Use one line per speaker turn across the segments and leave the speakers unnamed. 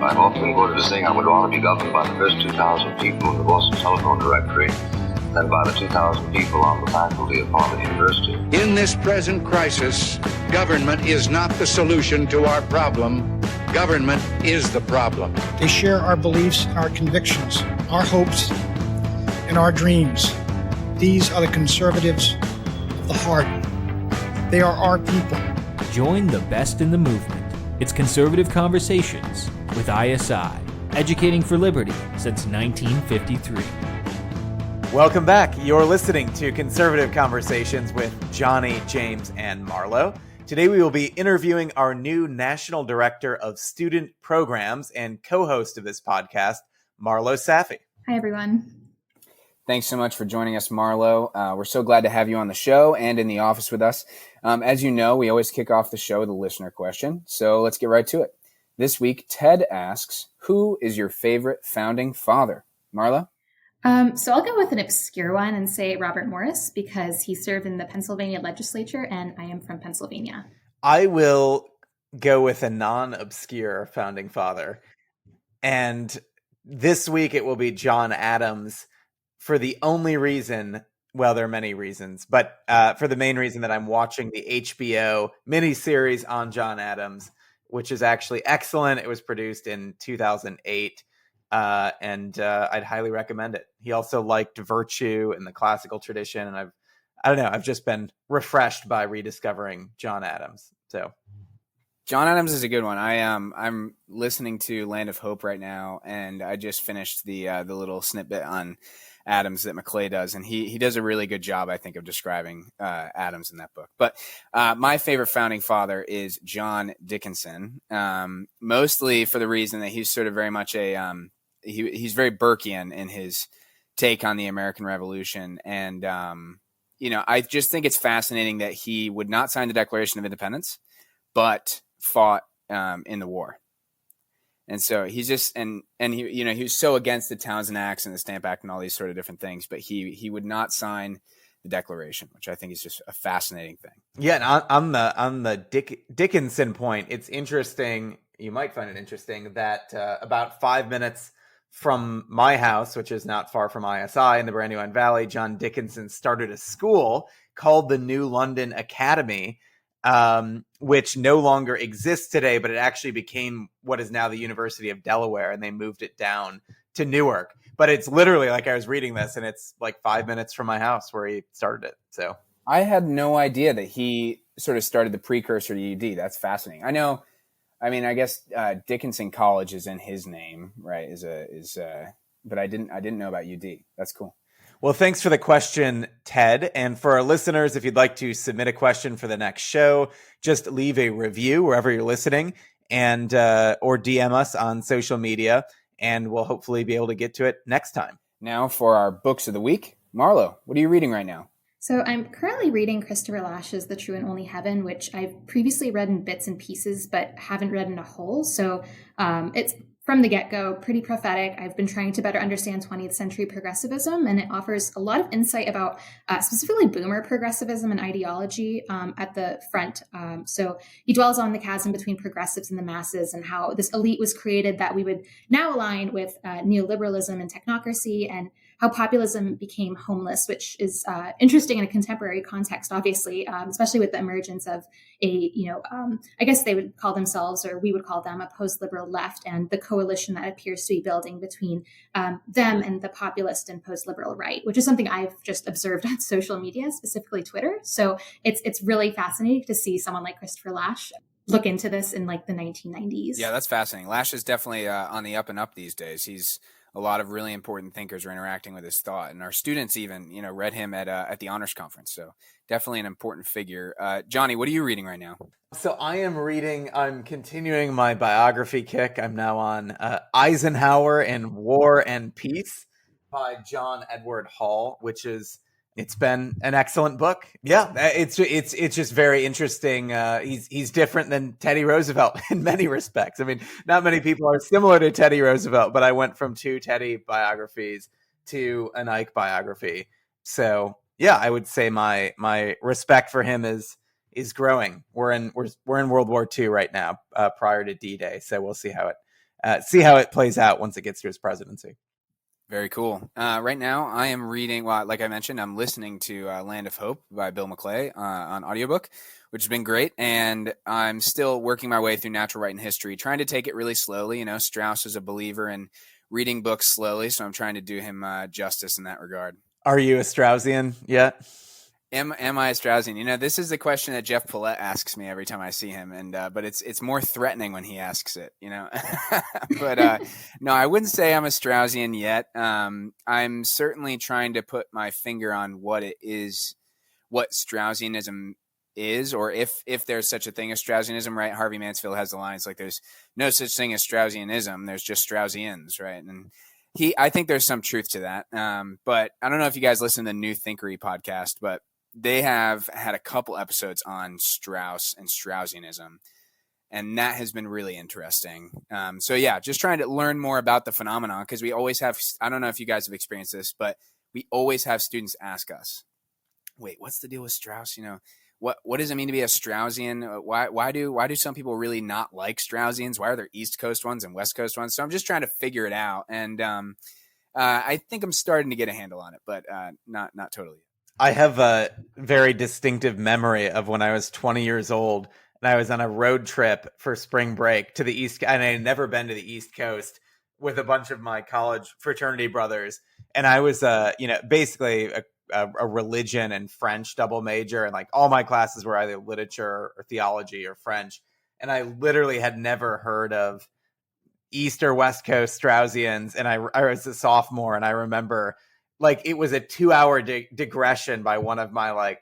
I've often quoted as saying I would rather be governed by the first 2,000 people in the Boston Telephone Directory than by the 2,000 people on the faculty of Harvard University.
In this present crisis, government is not the solution to our problem. Government is the problem.
They share our beliefs, our convictions, our hopes, and our dreams. These are the conservatives of the heart. They are our people.
Join the best in the movement. It's Conservative Conversations with ISI, educating for liberty since 1953.
Welcome back. You're listening to Conservative Conversations with Johnny, James, and Marlo. Today we will be interviewing our new National Director of Student Programs and co-host of this podcast, Marlo Safi.
Hi, everyone.
Thanks so much for joining us, Marlo. We're so glad to have you on the show and in the office with us. As you know, we always kick off the show with a listener question, so let's get right to it. This week, Ted asks, who is your favorite founding father? Marlo?
So I'll go with an obscure one and say Robert Morris because he served in the Pennsylvania legislature and I am from Pennsylvania.
I will go with a non-obscure founding father. And this week it will be John Adams for the only reason, well, there are many reasons, but for the main reason that I'm watching the HBO miniseries on John Adams, which is actually excellent. It was produced in 2008. And I'd highly recommend it. He also liked virtue and the classical tradition, and I've just been refreshed by rediscovering John Adams. So,
John Adams is a good one. I'm listening to Land of Hope right now, and I just finished the little snippet on Adams that McClay does, and he does a really good job, I think, of describing Adams in that book. But my favorite founding father is John Dickinson, mostly for the reason that he's sort of very much he's very Burkean in his take on the American Revolution. And, I just think it's fascinating that he would not sign the Declaration of Independence, but fought in the war. And so he's just, and he was so against the Townsend Acts and the Stamp Act and all these sort of different things, but he would not sign the Declaration, which I think is just a fascinating thing.
Yeah. And on the Dickinson point, it's interesting. You might find it interesting that about 5 minutes from my house, which is not far from ISI in the Brandywine Valley, John Dickinson started a school called the New London Academy, which no longer exists today, but it actually became what is now the University of Delaware, and they moved it down to Newark. But it's literally, like, I was reading this, and it's like 5 minutes from my house where he started it. So
I had no idea that he sort of started the precursor to UD. That's fascinating. I guess Dickinson College is in his name, right? But I didn't know about UD. That's cool.
Well, thanks for the question, Ted. And for our listeners, if you'd like to submit a question for the next show, just leave a review wherever you're listening, and or DM us on social media, and we'll hopefully be able to get to it next time.
Now for our books of the week, Marlo, what are you reading right now?
So I'm currently reading Christopher Lasch's The True and Only Heaven, which I've previously read in bits and pieces, but haven't read in a whole. So it's from the get-go pretty prophetic. I've been trying to better understand 20th century progressivism, and it offers a lot of insight about specifically boomer progressivism and ideology at the front. So he dwells on the chasm between progressives and the masses and how this elite was created that we would now align with neoliberalism and technocracy, and how populism became homeless, which is interesting in a contemporary context, obviously, especially with the emergence of I guess they would call themselves, or we would call them, a post-liberal left, and the coalition that appears to be building between them and the populist and post-liberal right, which is something I've just observed on social media, specifically Twitter. So it's really fascinating to see someone like Christopher Lasch look into this in like the 1990s.
Yeah, that's fascinating. Lasch is definitely on the up and up these days. A lot of really important thinkers are interacting with his thought, and our students even, read him at the honors conference. So definitely an important figure. Johnny, what are you reading right now?
So I'm continuing my biography kick. I'm now on Eisenhower and War and Peace by John Edward Hall, it's been an excellent book. Yeah, it's just very interesting. He's different than Teddy Roosevelt in many respects. I mean, not many people are similar to Teddy Roosevelt, but I went from 2 Teddy biographies to an Ike biography. So yeah, I would say my respect for him is growing. We're in World War II right now, prior to D-Day. So we'll see how see how it plays out once it gets to his presidency.
Very cool. Right now, I am reading, well, like I mentioned, I'm listening to Land of Hope by Bill McClay on audiobook, which has been great. And I'm still working my way through Natural Right and History, trying to take it really slowly. Strauss is a believer in reading books slowly, so I'm trying to do him justice in that regard.
Are you a Straussian yet?
Am I a Straussian? This is the question that Jeff Paulette asks me every time I see him, and but it's more threatening when he asks it, But no, I wouldn't say I'm a Straussian yet. I'm certainly trying to put my finger on what it is, what Straussianism is, or if there's such a thing as Straussianism, right? Harvey Mansfield has the lines like, "There's no such thing as Straussianism. There's just Straussians," right? And I think there's some truth to that. But I don't know if you guys listen to the New Thinkery podcast, but they have had a couple episodes on Strauss and Straussianism, and that has been really interesting. So yeah, just trying to learn more about the phenomenon, because we always have, I don't know if you guys have experienced this, but we always have students ask us, wait, what's the deal with Strauss? What does it mean to be a Straussian? Why do some people really not like Straussians? Why are there East Coast ones and West Coast ones? So I'm just trying to figure it out. And I think I'm starting to get a handle on it, but not totally.
I have a very distinctive memory of when I was 20 years old and I was on a road trip for spring break to the East, and I had never been to the East Coast, with a bunch of my college fraternity brothers. And I was, basically a religion and French double major, and like all my classes were either literature or theology or French. And I literally had never heard of East or West Coast Straussians. And I was a sophomore, and I remember it was a 2-hour digression by one of my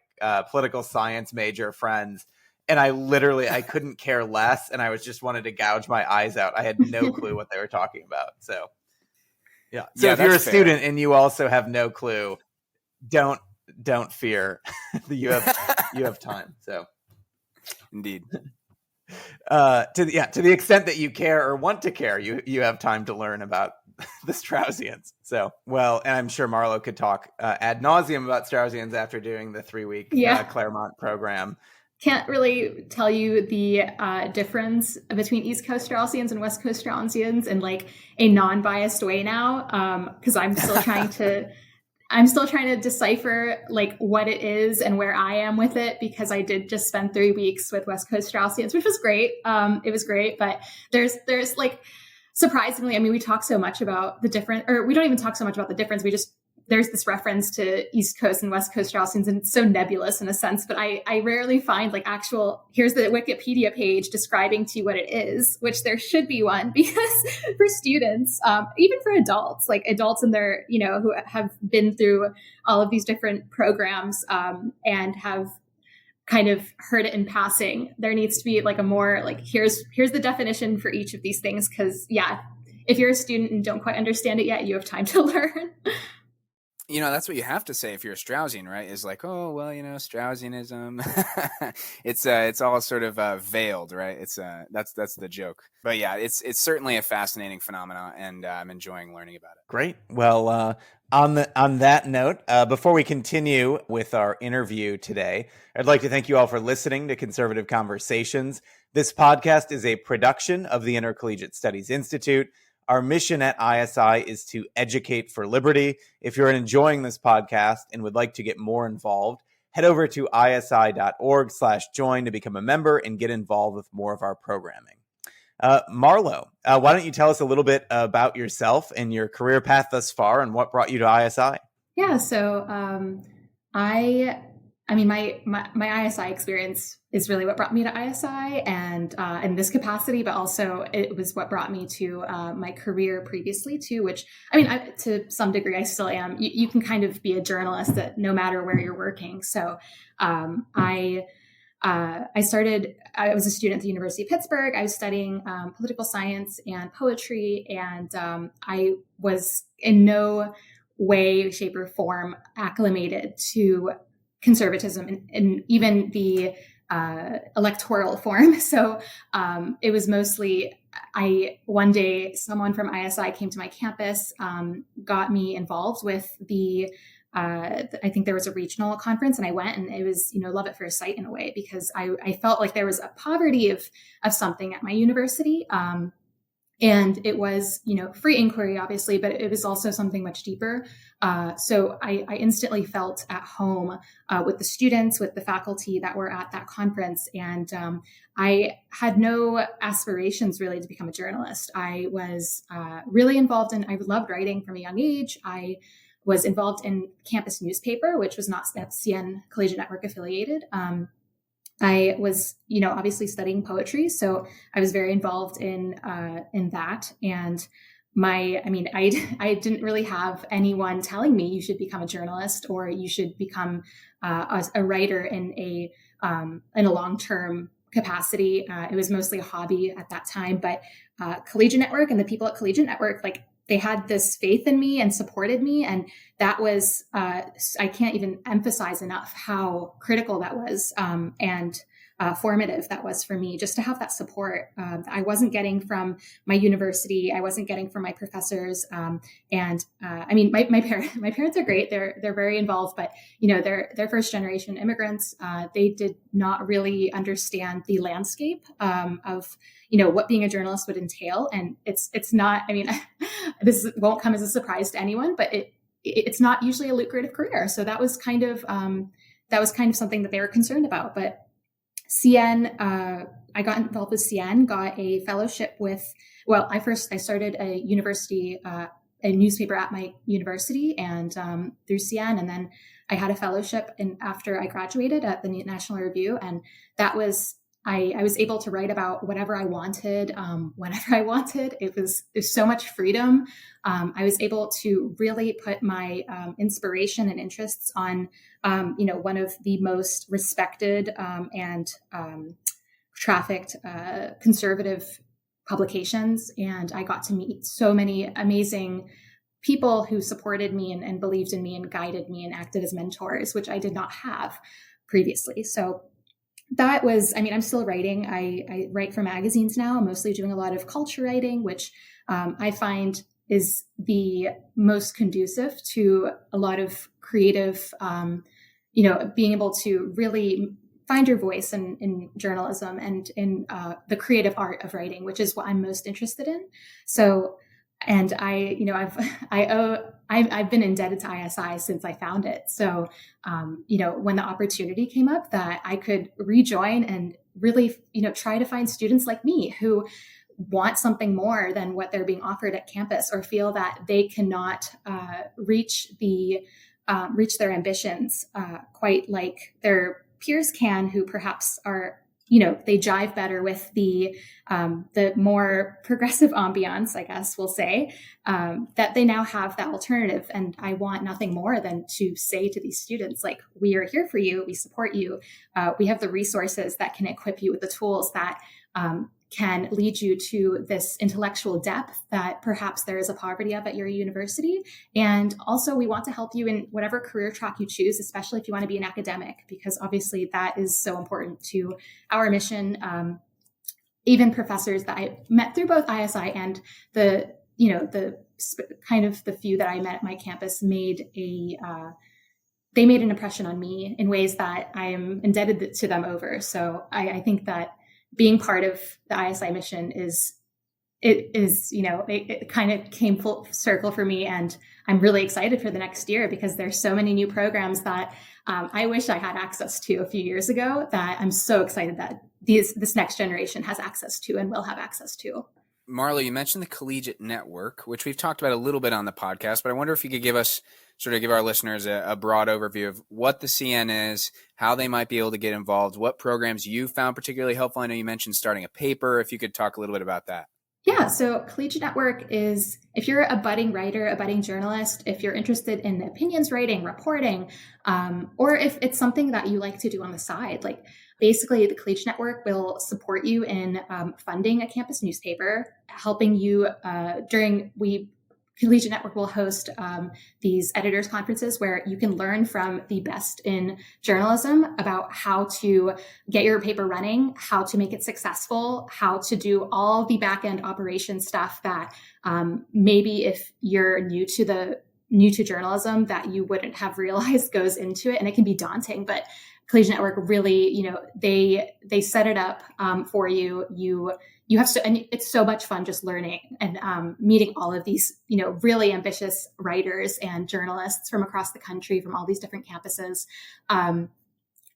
political science major friends. And I couldn't care less. And I was just wanted to gouge my eyes out. I had no clue what they were talking about. So, yeah. So if you're a student and you also have no clue, don't fear. you have time. So,
indeed.
To the extent that you care or want to care, you have time to learn about the Straussians. So, well, and I'm sure Marlo could talk ad nauseum about Straussians after doing the 3-week Claremont program.
Can't really tell you the difference between East Coast Straussians and West Coast Straussians in a non-biased way now, because I'm still trying to decipher what it is and where I am with it, because I did just spend 3 weeks with West Coast Straussians, which was great. It was great, but there's surprisingly, we talk so much about the difference, or we don't even talk so much about the difference. There's this reference to East Coast and West Coast Straussians, and it's so nebulous in a sense, but I rarely find here's the Wikipedia page describing to you what it is, which there should be one, because for students, even for adults in their, who have been through all of these different programs and have kind of heard it in passing, there needs to be a more here's the definition for each of these things. Because if you're a student and don't quite understand it yet, you have time to learn.
That's what you have to say if you're a Straussian, right? Is Straussianism. It's all sort of veiled, right? It's that's the joke. But yeah, it's certainly a fascinating phenomenon, and I'm enjoying learning about it.
Great. Well, on that note, before we continue with our interview today, I'd like to thank you all for listening to Conservative Conversations. This podcast is a production of the Intercollegiate Studies Institute. Our mission at ISI is to educate for liberty. If you're enjoying this podcast and would like to get more involved, head over to isi.org/join to become a member and get involved with more of our programming. Marlo, why don't you tell us a little bit about yourself and your career path thus far and what brought you to ISI?
Yeah, so my ISI experience is really what brought me to ISI, and in this capacity, but also it was what brought me to my career previously too, which to some degree I still am. You can kind of be a journalist that no matter where you're working. So I was a student at the University of Pittsburgh. I was studying political science and poetry, and I was in no way, shape, or form acclimated to conservatism and even the electoral form. So it was mostly, one day someone from ISI came to my campus, got me involved with I think there was a regional conference, and I went, and it was, love at first sight in a way, because I felt like there was a poverty of something at my university. And it was, free inquiry, obviously, but it was also something much deeper. So I instantly felt at home with the students, with the faculty that were at that conference. And I had no aspirations really to become a journalist. I was really involved I loved writing from a young age. I was involved in campus newspaper, which was not CN Collegiate Network affiliated. I was, obviously studying poetry, so I was very involved in that. And I didn't really have anyone telling me you should become a journalist or you should become a writer in a long-term capacity. It was mostly a hobby at that time, but Collegiate Network and the people at Collegiate Network, they had this faith in me and supported me. And that was, I can't even emphasize enough how critical that was and formative that was for me, just to have that support. I wasn't getting from my university. I wasn't getting from my professors. My parents are great. They're very involved, but they're first generation immigrants. They did not really understand the landscape of what being a journalist would entail. And it's not, this won't come as a surprise to anyone, but it's not usually a lucrative career. So that was kind of something that they were concerned about. But CN, I got involved with CN, got a fellowship I started a university, a newspaper at my university and through CN. And then I had a fellowship after I graduated at the National Review. And that was, I was able to write about whatever I wanted, whenever I wanted. There's so much freedom. I was able to really put my inspiration and interests on, one of the most respected and trafficked conservative publications. And I got to meet so many amazing people who supported me and believed in me and guided me and acted as mentors, which I did not have previously. So that was, I'm still writing. I write for magazines now. I'm mostly doing a lot of culture writing, which I find is the most conducive to a lot of creative, being able to really find your voice in journalism and in the creative art of writing, which is what I'm most interested in. So, and I've been indebted to ISI since I found it. So, when the opportunity came up that I could rejoin and really, try to find students like me who want something more than what they're being offered at campus or feel that they cannot reach their ambitions quite like their peers can, who perhaps are, they jive better with the more progressive ambiance, I guess we'll say, that they now have that alternative. And I want nothing more than to say to these students, we are here for you. We support you. We have the resources that can equip you with the tools that can lead you to this intellectual depth that perhaps there is a poverty of at your university. And also we want to help you in whatever career track you choose, especially if you want to be an academic, because obviously that is so important to our mission. Even professors that I met through both ISI and the kind of the few that I met at my campus made an impression on me in ways that I am indebted to them over. So I think that being part of the ISI mission it kind of came full circle for me. And I'm really excited for the next year because there's so many new programs that I wish I had access to a few years ago that I'm so excited that this next generation has access to and will have access to.
Marlo, you mentioned the Collegiate Network, which we've talked about a little bit on the podcast, but I wonder if you could give our listeners a broad overview of what the CN is, how they might be able to get involved, what programs you found particularly helpful. I know you mentioned starting a paper. If you could talk a little bit about that.
Yeah, so Collegiate Network is, if you're a budding writer, a budding journalist, if you're interested in opinions writing, reporting, or if it's something that you like to do on the side, basically the Collegiate Network will support you in funding a campus newspaper, helping you Collegiate Network will host these editors conferences where you can learn from the best in journalism about how to get your paper running, how to make it successful, how to do all the back end operation stuff that maybe if you're new to journalism that you wouldn't have realized goes into it. And it can be daunting, but Collegiate Network really, they set it up for you. You have to, and it's so much fun just learning and meeting all of these, really ambitious writers and journalists from across the country, from all these different campuses.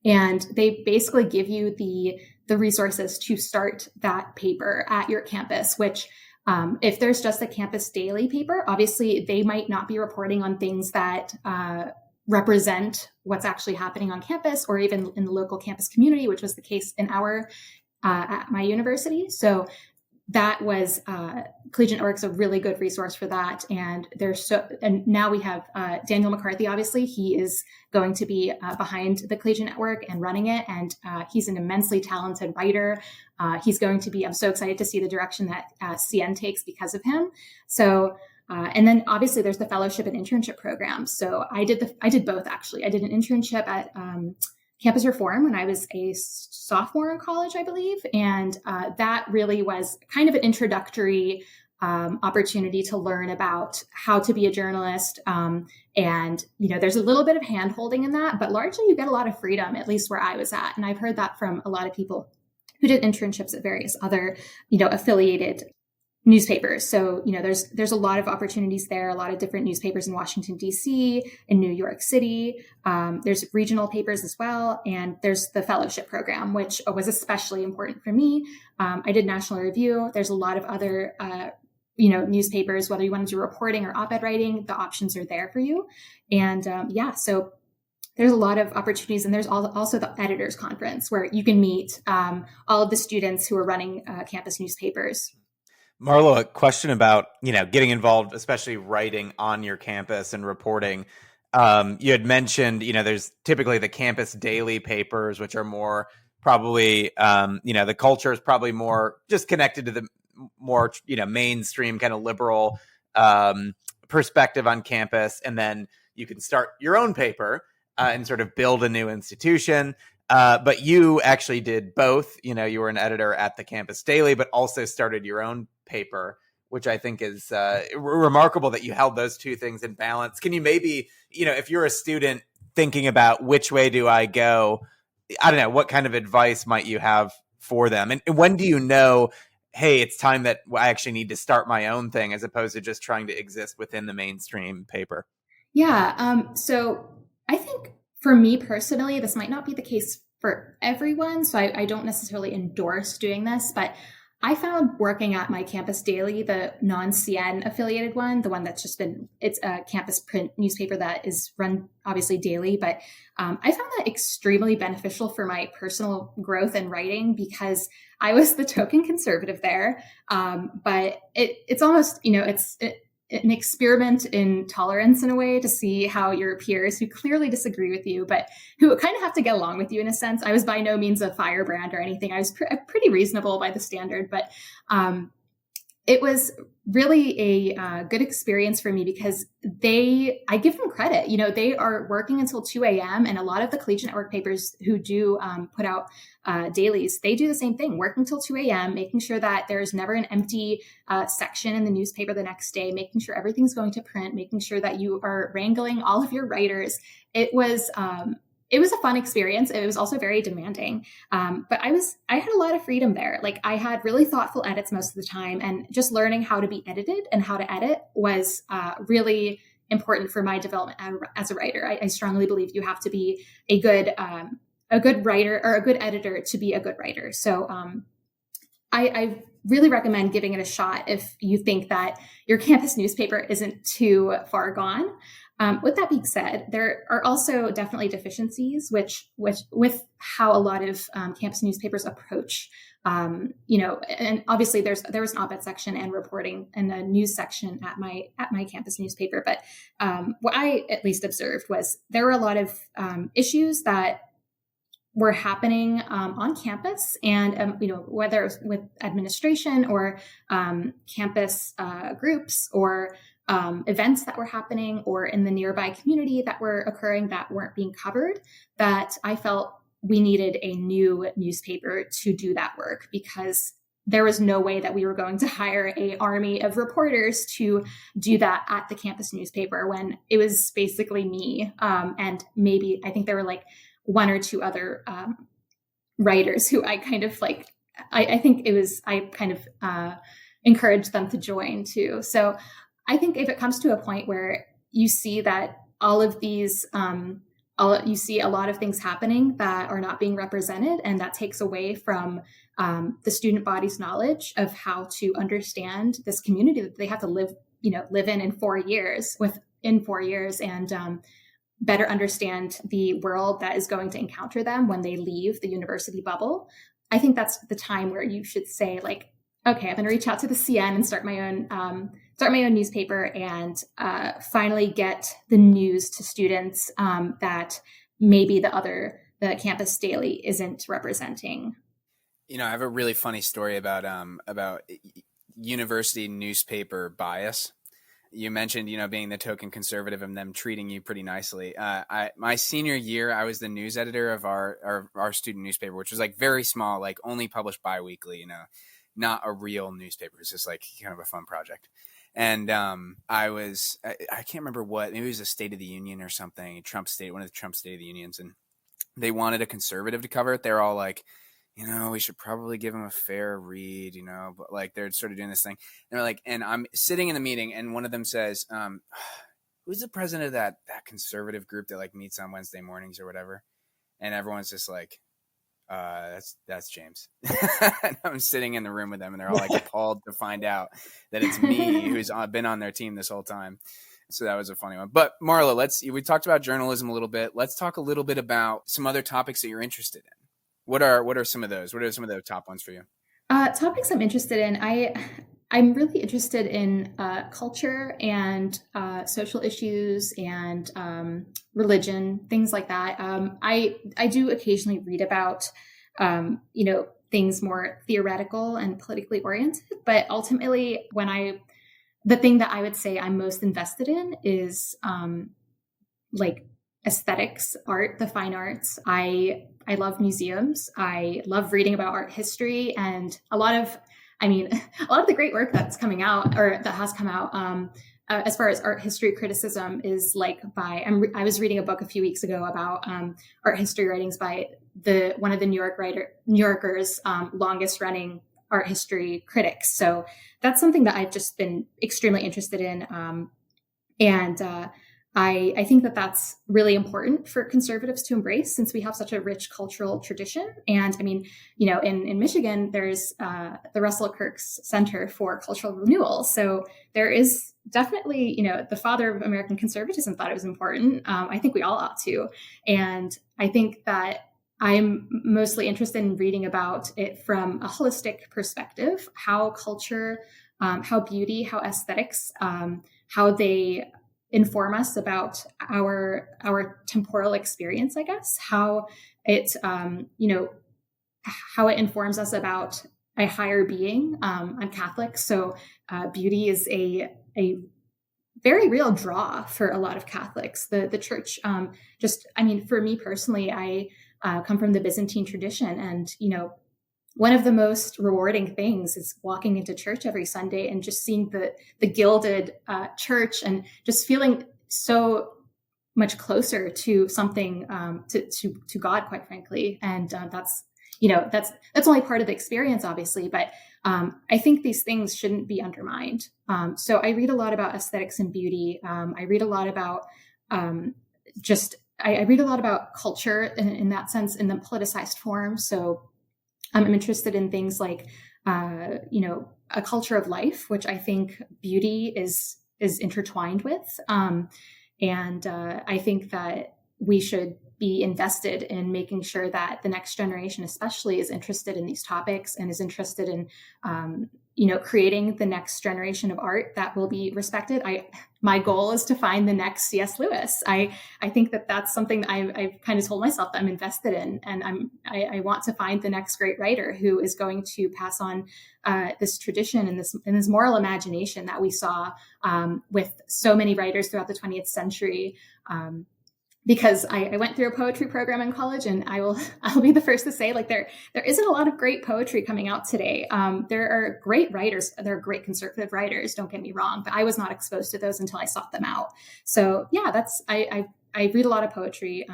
And they basically give you the resources to start that paper at your campus, which if there's just a campus daily paper, obviously they might not be reporting on things that represent what's actually happening on campus or even in the local campus community, which was the case in at my university. So that was Collegiate Network's a really good resource for that. And and now we have Daniel McCarthy. Obviously, he is going to be behind the Collegiate Network and running it, and he's an immensely talented writer. He's going to be. I'm so excited to see the direction that CN takes because of him. So. And then obviously there's the fellowship and internship programs. So I did both actually. I did an internship at Campus Reform when I was a sophomore in college, I believe. And that really was kind of an introductory opportunity to learn about how to be a journalist. And, there's a little bit of hand holding in that, but largely you get a lot of freedom, at least where I was at. And I've heard that from a lot of people who did internships at various other, affiliated newspapers. So, there's a lot of opportunities there, a lot of different newspapers in Washington, D.C., in New York City. There's regional papers as well. And there's the fellowship program, which was especially important for me. I did National Review. There's a lot of other, newspapers, whether you want to do reporting or op-ed writing, the options are there for you. And so there's a lot of opportunities. And there's also the editors conference where you can meet all of the students who are running campus newspapers.
Marlo, a question about, getting involved, especially writing on your campus and reporting. You had mentioned, there's typically the campus daily papers, which are more probably, the culture is probably more just connected to the more, mainstream kind of liberal perspective on campus. And then you can start your own paper and sort of build a new institution. But you actually did both. You were an editor at the Campus Daily, but also started your own paper, which I think is remarkable that you held those two things in balance. Can you maybe, if you're a student thinking about which way do I go, I don't know, what kind of advice might you have for them? And when do you know, hey, it's time that I actually need to start my own thing as opposed to just trying to exist within the mainstream paper?
Yeah. So I think for me personally, this might not be the case for everyone. So I don't necessarily endorse doing this, but I found working at my Campus Daily, the non-CN affiliated one, the one that's just it's a campus print newspaper that is run obviously daily, but I found that extremely beneficial for my personal growth and writing because I was the token conservative there. But it's almost, it's an experiment in tolerance in a way to see how your peers who clearly disagree with you, but who kind of have to get along with you in a sense. I was by no means a firebrand or anything. I was pretty reasonable by the standard, but it was really a good experience for me because I give them credit. They are working until 2 a.m. and a lot of the Collegiate Network papers who do put out dailies, they do the same thing, working till 2 a.m., making sure that there's never an empty section in the newspaper the next day, making sure everything's going to print, making sure that you are wrangling all of your writers. It was a fun experience. It was also very demanding. But I had a lot of freedom there. Like I had really thoughtful edits most of the time, and just learning how to be edited and how to edit was really important for my development as a writer. I strongly believe you have to be a good writer or a good editor to be a good writer. So I really recommend giving it a shot if you think that your campus newspaper isn't too far gone. With that being said, there are also definitely deficiencies, which with how a lot of campus newspapers approach, and obviously there was an op-ed section and reporting and a news section at my campus newspaper. But what I at least observed was there were a lot of issues that were happening on campus, and whether it was with administration or campus groups or events that were happening or in the nearby community that were occurring that weren't being covered, that I felt we needed a new newspaper to do that work, because there was no way that we were going to hire an army of reporters to do that at the campus newspaper when it was basically me. And maybe I think there were like one or two other writers who I kind of like, I think I kind of encouraged them to join too. So I think if it comes to a point where you see that all of these, you see a lot of things happening that are not being represented, and that takes away from the student body's knowledge of how to understand this community that they have to live in 4 years, and better understand the world that is going to encounter them when they leave the university bubble. I think that's the time where you should say, like, okay, I'm going to reach out to the CN and start my own newspaper, and finally get the news to students that maybe the campus daily isn't representing.
I have a really funny story about university newspaper bias. You mentioned, being the token conservative and them treating you pretty nicely. My senior year, I was the news editor of our student newspaper, which was like very small, like only published biweekly, not a real newspaper. It's just like kind of a fun project. And I can't remember what, maybe it was a State of the Union or something, one of the Trump State of the Unions. And they wanted a conservative to cover it. They're all like, we should probably give him a fair read, but like they're sort of doing this thing. And they're like, and I'm sitting in the meeting and one of them says, who's the president of that conservative group that like meets on Wednesday mornings or whatever? And everyone's just like, that's James. And I'm sitting in the room with them and they're all like appalled to find out that it's me who's been on their team this whole time. So that was a funny one. But Marlo, we talked about journalism a little bit. Let's talk a little bit about some other topics that you're interested in. What are some of those? What are some of the top ones for you?
Topics I'm interested in. I'm really interested in culture and social issues and religion, things like that. I do occasionally read about, things more theoretical and politically oriented, but ultimately the thing that I would say I'm most invested in is like aesthetics, art, the fine arts. I love museums. I love reading about art history, and a lot of the great work that's coming out or that has come out as far as art history criticism is like I was reading a book a few weeks ago about art history writings by one of the New Yorker's longest running art history critics. So that's something that I've just been extremely interested in. I think that that's really important for conservatives to embrace, since we have such a rich cultural tradition. And in Michigan, there's the Russell Kirk's Center for Cultural Renewal. So there is definitely, the father of American conservatism thought it was important. I think we all ought to. And I think that I'm mostly interested in reading about it from a holistic perspective, how culture, how beauty, how aesthetics, how they inform us about our temporal experience, I guess, how it how it informs us about a higher being. I'm Catholic, so beauty is a very real draw for a lot of Catholics. The church, for me personally, I come from the Byzantine tradition, and one of the most rewarding things is walking into church every Sunday and just seeing the gilded church and just feeling so much closer to something, to God, quite frankly. And that's only part of the experience, obviously, but I think these things shouldn't be undermined. So I read a lot about aesthetics and beauty. I read a lot about I read a lot about culture in that sense, in the politicized form. So I'm interested in things like, a culture of life, which I think beauty is intertwined with. And I think that we should be invested in making sure that the next generation especially is interested in these topics and is interested in, creating the next generation of art that will be respected. My goal is to find the next C.S. Lewis. I think that that's something that I've kind of told myself that I'm invested in, and I want to find the next great writer who is going to pass on this tradition and this moral imagination that we saw with so many writers throughout the 20th century. Because I went through a poetry program in college, and I'll be the first to say, like, there isn't a lot of great poetry coming out today. There are great writers, there are great conservative writers, don't get me wrong, but I was not exposed to those until I sought them out. So yeah, I read a lot of poetry.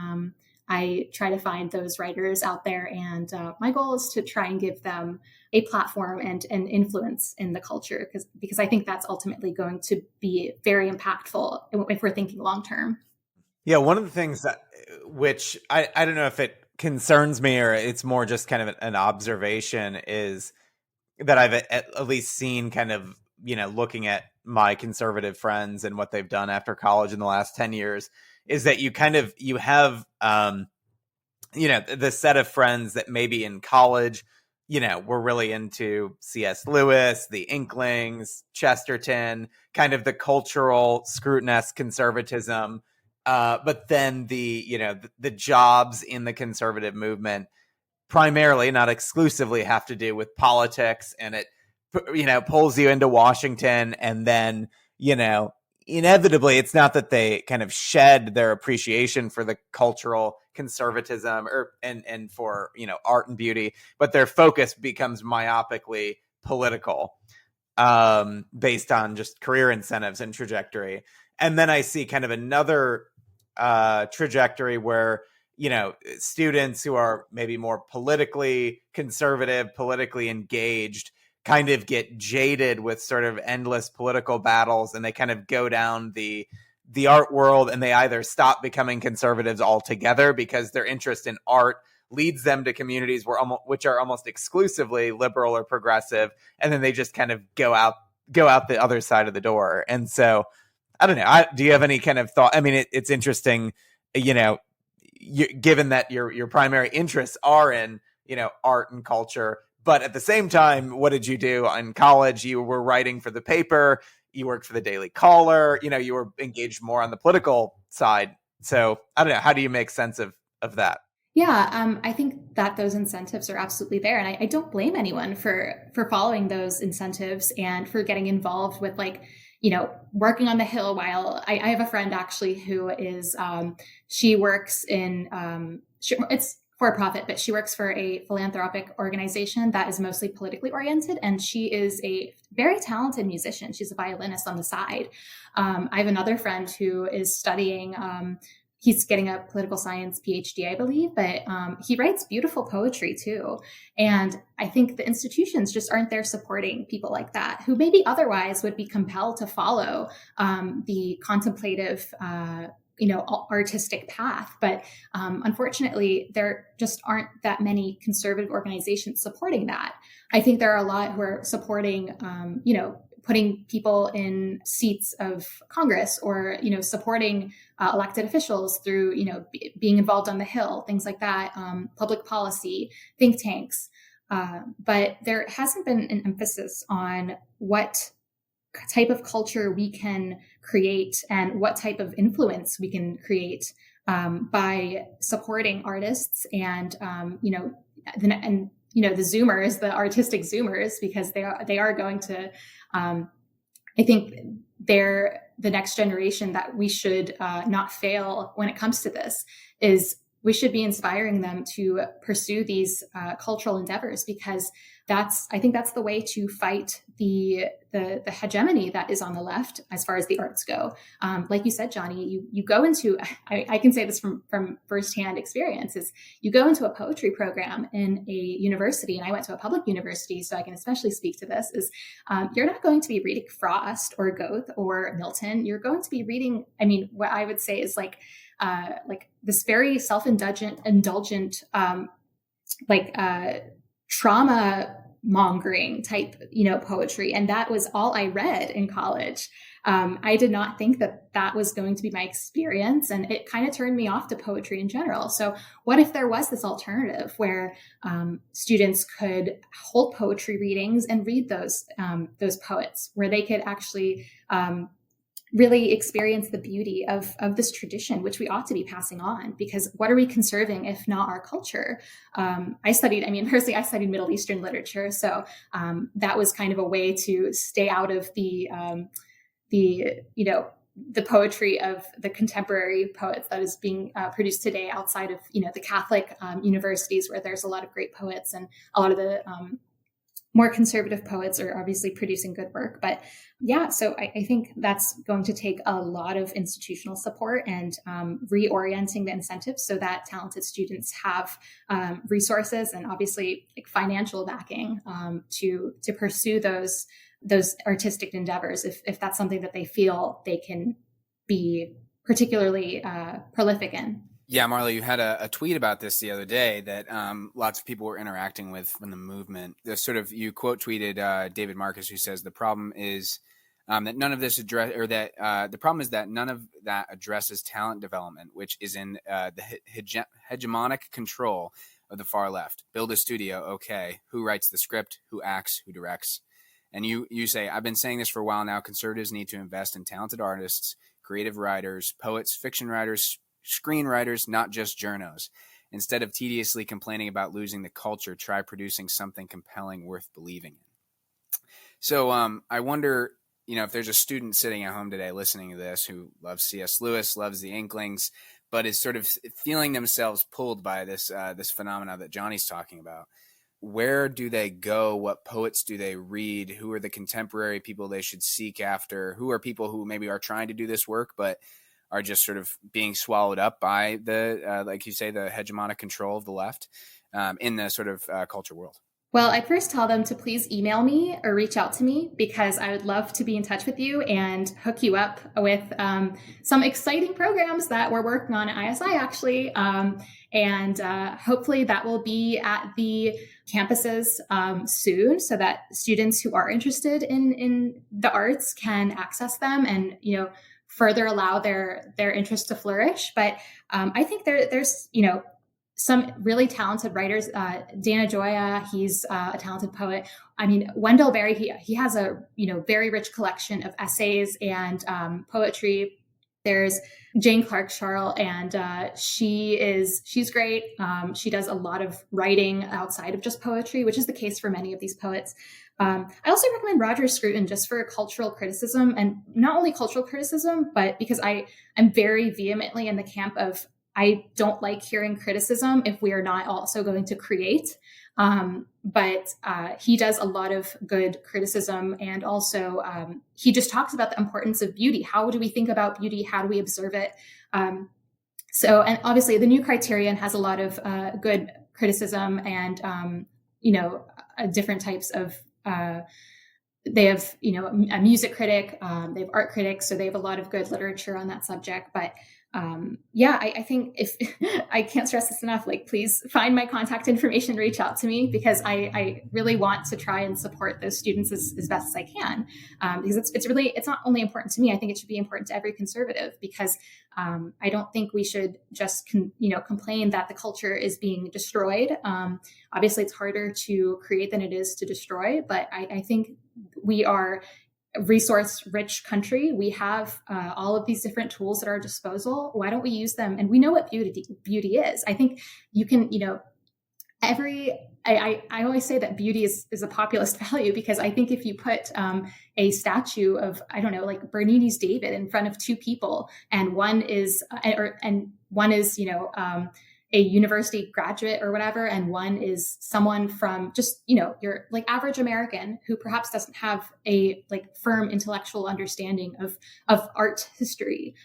I try to find those writers out there, and my goal is to try and give them a platform and an influence in the culture, because I think that's ultimately going to be very impactful if we're thinking long term.
Yeah, one of the things that, which I don't know if it concerns me or it's more just kind of an observation, is that I've at least seen kind of, looking at my conservative friends and what they've done after college in the last 10 years, is that you have, the set of friends that maybe in college, were really into C.S. Lewis, the Inklings, Chesterton, kind of the cultural Scruton-esque conservatism. But then the jobs in the conservative movement primarily, not exclusively, have to do with politics, and it pulls you into Washington, and then inevitably it's not that they kind of shed their appreciation for the cultural conservatism and for art and beauty, but their focus becomes myopically political, based on just career incentives and trajectory. And then I see kind of another trajectory where students who are maybe more politically conservative, politically engaged, kind of get jaded with sort of endless political battles, and they kind of go down the art world, and they either stop becoming conservatives altogether because their interest in art leads them to communities which are almost exclusively liberal or progressive, and then they just kind of go out the other side of the door. And so I don't know. Do you have any kind of thought? I mean, it's interesting, given that your primary interests are in art and culture. But at the same time, what did you do in college? You were writing for the paper. You worked for the Daily Caller. You were engaged more on the political side. So I don't know. How do you make sense of that?
Yeah, I think that those incentives are absolutely there. And I don't blame anyone for following those incentives and for getting involved with working on the Hill. While I have a friend actually who is, she works in, it's for profit, but she works for a philanthropic organization that is mostly politically oriented. And she is a very talented musician. She's a violinist on the side. I have another friend who is studying, he's getting a political science PhD, I believe, but he writes beautiful poetry too. And I think the institutions just aren't there supporting people like that, who maybe otherwise would be compelled to follow the contemplative artistic path. But unfortunately, there just aren't that many conservative organizations supporting that. I think there are a lot who are supporting, putting people in seats of Congress, or, supporting elected officials through, being involved on the Hill, things like that, public policy, think tanks. But there hasn't been an emphasis on what type of culture we can create and what type of influence we can create by supporting artists and the Zoomers, the artistic Zoomers, because they are going to. I think they're the next generation that we should not fail when it comes to this. We should be inspiring them to pursue these cultural endeavors, because I think that's the way to fight the hegemony that is on the left as far as the arts go. Like you said, Johnny, you go into, I can say this from firsthand experience, is you go into a poetry program in a university, and I went to a public university, so I can especially speak to this, is you're not going to be reading Frost or Goethe or Milton. You're going to be reading, what I would say is like this very self-indulgent, trauma mongering type, poetry. And that was all I read in college. I did not think that was going to be my experience. And it kind of turned me off to poetry in general. So what if there was this alternative where students could hold poetry readings and read those poets, where they could actually really experience the beauty of this tradition, which we ought to be passing on, because what are we conserving if not our culture? I studied Middle Eastern literature. So that was kind of a way to stay out of the poetry of the contemporary poets that is being produced today outside of, the Catholic universities, where there's a lot of great poets, and a lot of the more conservative poets are obviously producing good work. But yeah, so I think that's going to take a lot of institutional support and reorienting the incentives so that talented students have resources and obviously like financial backing to pursue those artistic endeavors if that's something that they feel they can be particularly prolific in.
Yeah, Marlo, you had a tweet about this the other day that lots of people were interacting with from the movement. You quote tweeted David Marcus, who says the problem is that none of this the problem is that none of that addresses talent development, which is in the hegemonic control of the far left. Build a studio, okay. Who writes the script? Who acts? Who directs? And you say, I've been saying this for a while now. Conservatives need to invest in talented artists, creative writers, poets, fiction writers, screenwriters, not just journos. Instead of tediously complaining about losing the culture, try producing something compelling worth believing in. So I wonder, if there's a student sitting at home today listening to this who loves C.S. Lewis, loves the Inklings, but is sort of feeling themselves pulled by this phenomena that Johnny's talking about. Where do they go? What poets do they read? Who are the contemporary people they should seek after? Who are people who maybe are trying to do this work, but are just sort of being swallowed up by the, like you say, the hegemonic control of the left in the sort of culture world?
Well, I'd first tell them to please email me or reach out to me because I would love to be in touch with you and hook you up with some exciting programs that we're working on at ISI, actually. And hopefully that will be at the campuses soon so that students who are interested in the arts can access them and, further allow their interest to flourish. But I think there's, some really talented writers. Dana Gioia, he's a talented poet. I mean, Wendell Berry, he has a very rich collection of essays and poetry. There's Jane Clark Charles, and she's great. She does a lot of writing outside of just poetry, which is the case for many of these poets. I also recommend Roger Scruton just for cultural criticism, and not only cultural criticism, but because I'm very vehemently in the camp of I don't like hearing criticism if we are not also going to create. But he does a lot of good criticism. And also he just talks about the importance of beauty. How do we think about beauty? How do we observe it? And obviously the New Criterion has a lot of good criticism and, different types of, they have, a music critic, they have art critics. So they have a lot of good literature on that subject. But I think if I can't stress this enough, please find my contact information, reach out to me because I really want to try and support those students as best as I can. Because it's not only important to me. I think it should be important to every conservative because I don't think we should just complain that the culture is being destroyed. Obviously it's harder to create than it is to destroy, but I think we are resource-rich country. We have all of these different tools at our disposal. Why don't we use them? And we know what beauty is. I think you can, I always say that beauty is a populist value because I think if you put a statue of, like Bernini's David in front of two people and one is a university graduate or whatever, and one is someone from just, your average American who perhaps doesn't have a firm intellectual understanding of art history,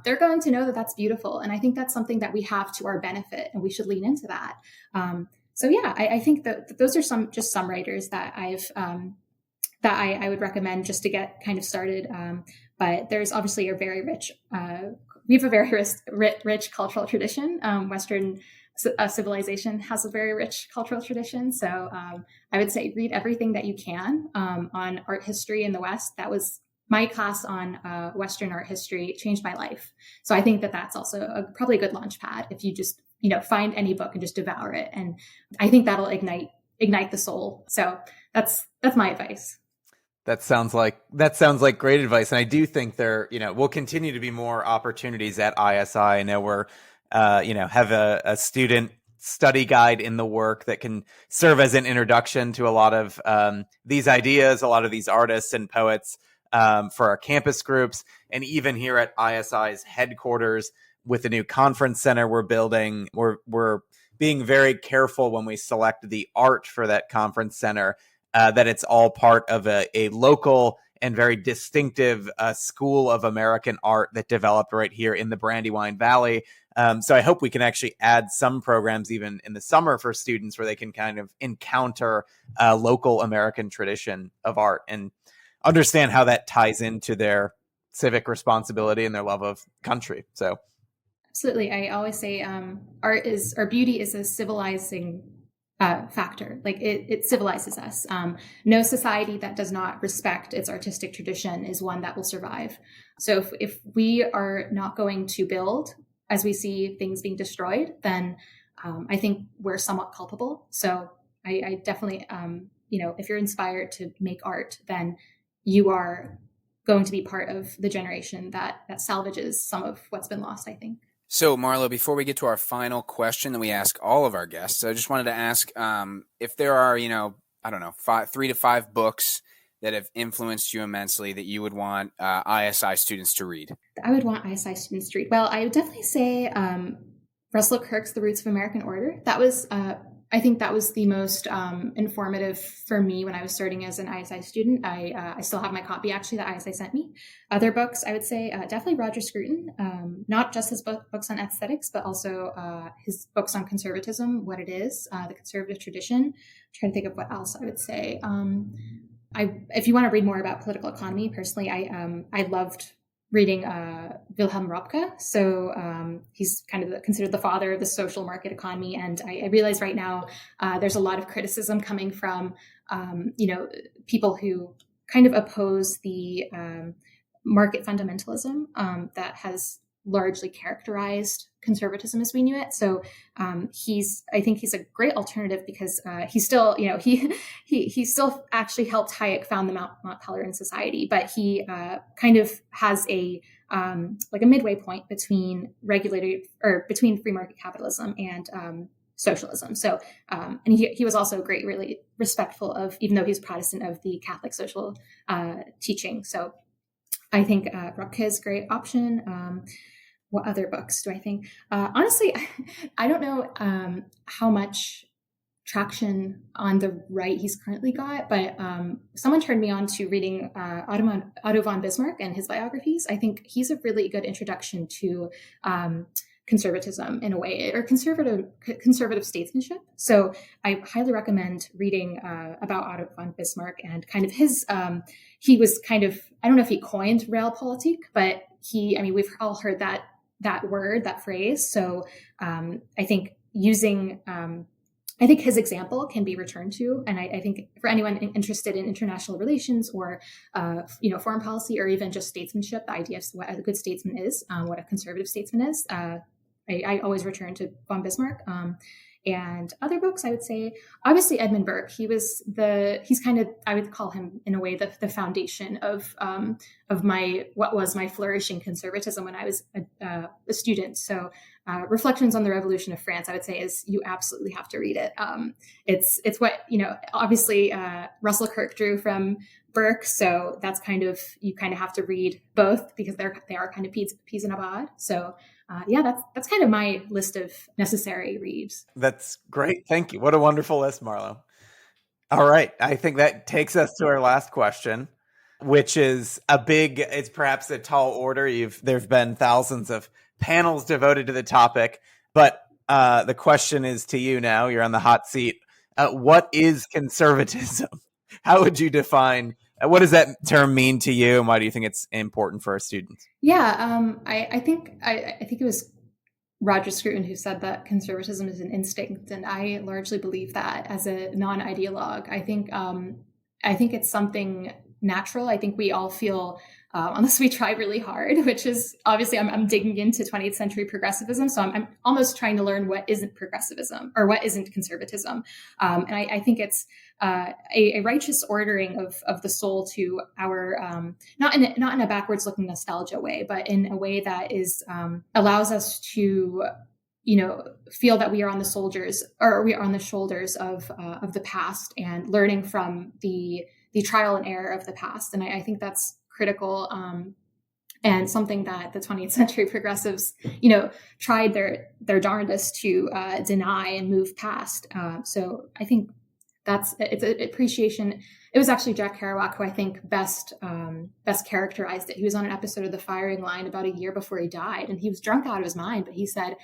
they're going to know that that's beautiful. And I think that's something that we have to our benefit and we should lean into that. I think that those are some writers that I would recommend just to get kind of started. But there's obviously a very rich, we have a very rich cultural tradition. Western civilization has a very rich cultural tradition. So I would say read everything that you can on art history in the West. That was my class on Western art history, changed my life. So I think that that's also probably a good launch pad if you just, find any book and just devour it. And I think that'll ignite the soul. So that's my advice.
That sounds like great advice. And I do think there, will continue to be more opportunities at ISI. I know we're, have a student study guide in the work that can serve as an introduction to a lot of these ideas, a lot of these artists and poets for our campus groups. And even here at ISI's headquarters with the new conference center we're building, we're being very careful when we select the art for that conference center that it's all part of a local and very distinctive school of American art that developed right here in the Brandywine Valley. So I hope we can actually add some programs even in the summer for students where they can kind of encounter a local American tradition of art and understand how that ties into their civic responsibility and their love of country. So
absolutely. I always say beauty is a civilizing factor. Like it civilizes us. No society that does not respect its artistic tradition is one that will survive. So if we are not going to build as we see things being destroyed, then I think we're somewhat culpable. So I definitely, if you're inspired to make art, then you are going to be part of the generation that salvages some of what's been lost, I think.
So, Marlo, before we get to our final question that we ask all of our guests, I just wanted to ask if there are, 3 to 5 books that have influenced you immensely that you would want ISI students to read.
I would want ISI students to read. Well, I would definitely say Russell Kirk's The Roots of American Order. That was, I think that was the most informative for me when I was starting as an ISI student. I still have my copy, actually, that ISI sent me. Other books, I would say definitely Roger Scruton, not just his books on aesthetics, but also his books on conservatism, what it is, the conservative tradition. I'm trying to think of what else I would say. If you want to read more about political economy, personally, I loved reading Wilhelm Roepke. So he's kind of considered the father of the social market economy. And I realize right now there's a lot of criticism coming from, people who kind of oppose the market fundamentalism that has largely characterized conservatism as we knew it. So I think he's a great alternative because he still, he still actually helped Hayek found the Mont Pelerin Society, but he kind of has a midway point between between free market capitalism and socialism. So, and he was also really respectful of, even though he's Protestant, of the Catholic social teaching. So I think Roepke is a great option. What other books do I think? Honestly, I don't know how much traction on the right he's currently got, but someone turned me on to reading Otto von Bismarck and his biographies. I think he's a really good introduction to conservatism in a way, or conservative statesmanship. So I highly recommend reading about Otto von Bismarck and kind of his, he was kind of, I don't know if he coined realpolitik, but we've all heard that word, that phrase. So I think I think his example can be returned to. And I think for anyone interested in international relations or, foreign policy, or even just statesmanship, the idea of what a good statesman is, what a conservative statesman is, I always return to von Bismarck. And other books, I would say, obviously Edmund Burke. He's kind of, I would call him in a way the foundation of what was my flourishing conservatism when I was a student. So Reflections on the Revolution of France, I would say, is you absolutely have to read it. It's what, obviously Russell Kirk drew from Burke. So that's you kind of have to read both because they are kind of peas in a pod. So that's kind of my list of necessary reads.
That's great. Thank you. What a wonderful list, Marlo. All right. I think that takes us to our last question, which is it's perhaps a tall order. There's been thousands of panels devoted to the topic, but the question is to you now. You're on the hot seat. What is conservatism? How would you define, what does that term mean to you, and why do you think it's important for our students?
Yeah, I think it was Roger Scruton who said that conservatism is an instinct, and I largely believe that as a non-ideologue. I think it's something natural. I think we all feel, unless we try really hard, which is obviously I'm digging into 20th century progressivism. So I'm almost trying to learn what isn't progressivism or what isn't conservatism. And I think it's a righteous ordering of the soul to our, not in a backwards looking nostalgia way, but in a way that is, allows us to, feel that we are on the shoulders of the past and learning from the trial and error of the past. And I think that's critical, and something that the 20th century progressives, tried their darndest to deny and move past. So I think it's an appreciation. It was actually Jack Kerouac who I think best characterized it. He was on an episode of The Firing Line about a year before he died, and he was drunk out of his mind. But he said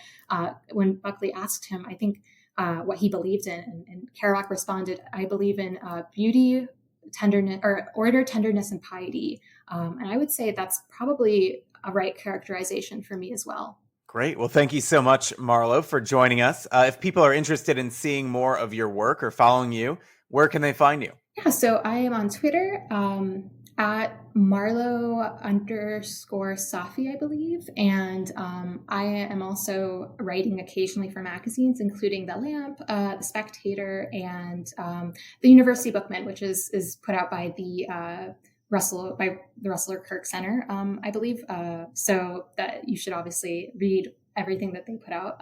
when McClay asked him, I think what he believed in, and Kerouac responded, "I believe in beauty, tenderness, or order, tenderness, and piety." And I would say that's probably a right characterization for me as well.
Great. Well, thank you so much, Marlo, for joining us. If people are interested in seeing more of your work or following you, where can they find you?
Yeah, so I am on Twitter at Marlo_Safi, I believe. And I am also writing occasionally for magazines, including The Lamp, The Spectator, and the University Bookman, which is put out by the Russell Kirk Center, I believe. So that you should obviously read everything that they put out.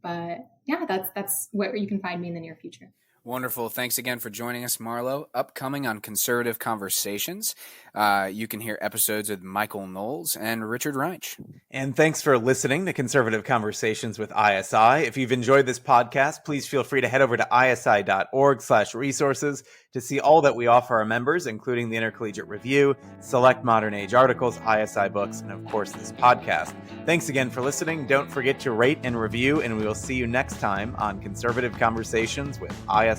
But yeah, that's where you can find me in the near future.
Wonderful. Thanks again for joining us, Marlo. Upcoming on Conservative Conversations, you can hear episodes with Michael Knowles and Richard Reich.
And thanks for listening to Conservative Conversations with ISI. If you've enjoyed this podcast, please feel free to head over to isi.org/resources to see all that we offer our members, including the Intercollegiate Review, select modern age articles, ISI books, and of course this podcast. Thanks again for listening. Don't forget to rate and review, and we will see you next time on Conservative Conversations with ISI.